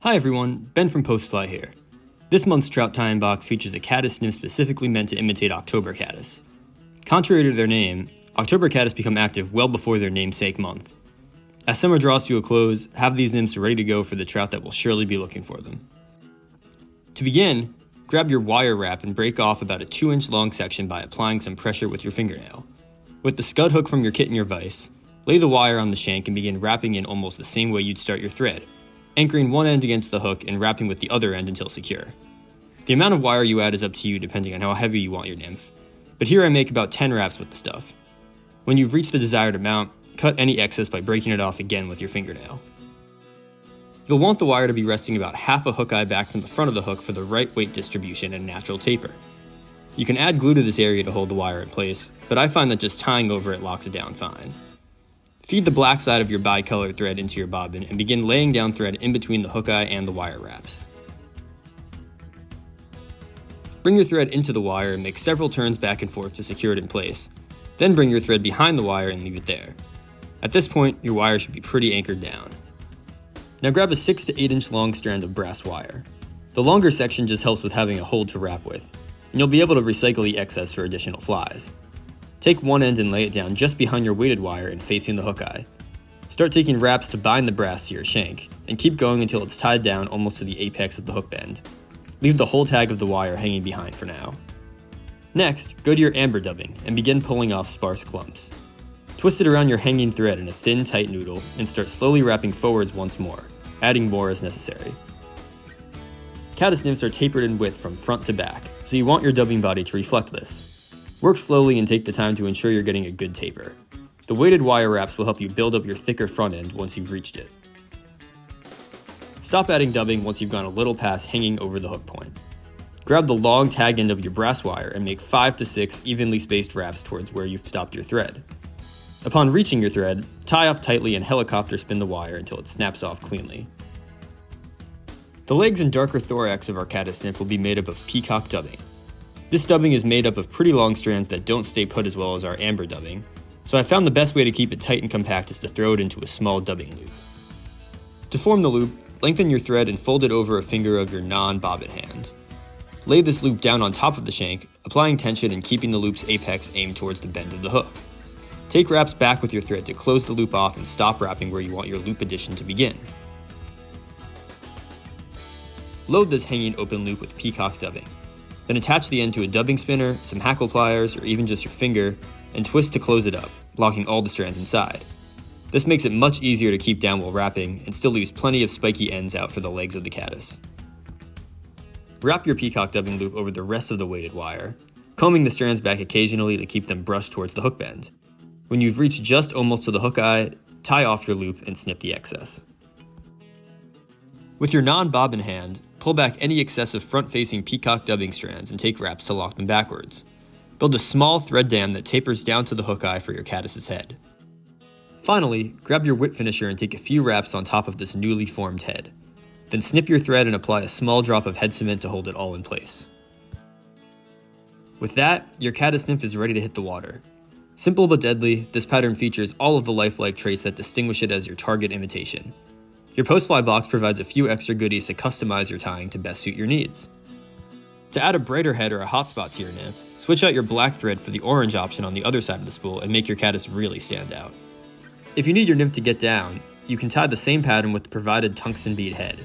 Hi everyone, Ben from Postfly here. This month's trout tie-in box features a caddis nymph specifically meant to imitate October caddis. Contrary to their name, October caddis become active well before their namesake month. As summer draws to a close, have these nymphs ready to go for the trout that will surely be looking for them. To begin, grab your wire wrap and break off about a 2-inch long section by applying some pressure with your fingernail. With the scud hook from your kit in your vise, lay the wire on the shank and begin wrapping in almost the same way you'd start your thread, anchoring one end against the hook and wrapping with the other end until secure. The amount of wire you add is up to you depending on how heavy you want your nymph, but here I make about 10 wraps with the stuff. When you've reached the desired amount, cut any excess by breaking it off again with your fingernail. You'll want the wire to be resting about half a hook eye back from the front of the hook for the right weight distribution and natural taper. You can add glue to this area to hold the wire in place, but I find that just tying over it locks it down fine. Feed the black side of your bi-colored thread into your bobbin and begin laying down thread in between the hook eye and the wire wraps. Bring your thread into the wire and make several turns back and forth to secure it in place. Then bring your thread behind the wire and leave it there. At this point, your wire should be pretty anchored down. Now grab a 6 to 8 inch long strand of brass wire. The longer section just helps with having a hold to wrap with, and you'll be able to recycle the excess for additional flies. Take one end and lay it down just behind your weighted wire and facing the hook eye. Start taking wraps to bind the brass to your shank, and keep going until it's tied down almost to the apex of the hook bend. Leave the whole tag of the wire hanging behind for now. Next, go to your amber dubbing and begin pulling off sparse clumps. Twist it around your hanging thread in a thin, tight noodle and start slowly wrapping forwards once more, adding more as necessary. Caddis nymphs are tapered in width from front to back, so you want your dubbing body to reflect this. Work slowly and take the time to ensure you're getting a good taper. The weighted wire wraps will help you build up your thicker front end once you've reached it. Stop adding dubbing once you've gone a little past hanging over the hook point. Grab the long tag end of your brass wire and make 5 to 6 evenly spaced wraps towards where you've stopped your thread. Upon reaching your thread, tie off tightly and helicopter spin the wire until it snaps off cleanly. The legs and darker thorax of our caddis nymph will be made up of peacock dubbing. This dubbing is made up of pretty long strands that don't stay put as well as our amber dubbing, so I found the best way to keep it tight and compact is to throw it into a small dubbing loop. To form the loop, lengthen your thread and fold it over a finger of your non-bobbin hand. Lay this loop down on top of the shank, applying tension and keeping the loop's apex aimed towards the bend of the hook. Take wraps back with your thread to close the loop off and stop wrapping where you want your loop addition to begin. Load this hanging open loop with peacock dubbing. Then attach the end to a dubbing spinner, some hackle pliers, or even just your finger, and twist to close it up, locking all the strands inside. This makes it much easier to keep down while wrapping, and still leaves plenty of spiky ends out for the legs of the caddis. Wrap your peacock dubbing loop over the rest of the weighted wire, combing the strands back occasionally to keep them brushed towards the hook bend. When you've reached just almost to the hook eye, tie off your loop and snip the excess. With your non-bobbin hand, pull back any excessive front-facing peacock dubbing strands and take wraps to lock them backwards. Build a small thread dam that tapers down to the hook eye for your caddis's head. Finally, grab your whip finisher and take a few wraps on top of this newly formed head. Then snip your thread and apply a small drop of head cement to hold it all in place. With that, your caddis nymph is ready to hit the water. Simple but deadly, this pattern features all of the lifelike traits that distinguish it as your target imitation. Your Postfly box provides a few extra goodies to customize your tying to best suit your needs. To add a brighter head or a hotspot to your nymph, switch out your black thread for the orange option on the other side of the spool and make your caddis really stand out. If you need your nymph to get down, you can tie the same pattern with the provided tungsten bead head.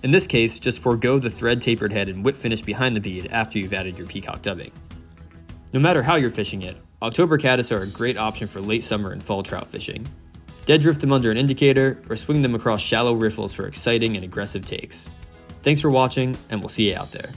In this case, just forego the thread tapered head and whip finish behind the bead after you've added your peacock dubbing. No matter how you're fishing it, October caddis are a great option for late summer and fall trout fishing. Dead drift them under an indicator, or swing them across shallow riffles for exciting and aggressive takes. Thanks for watching, and we'll see you out there.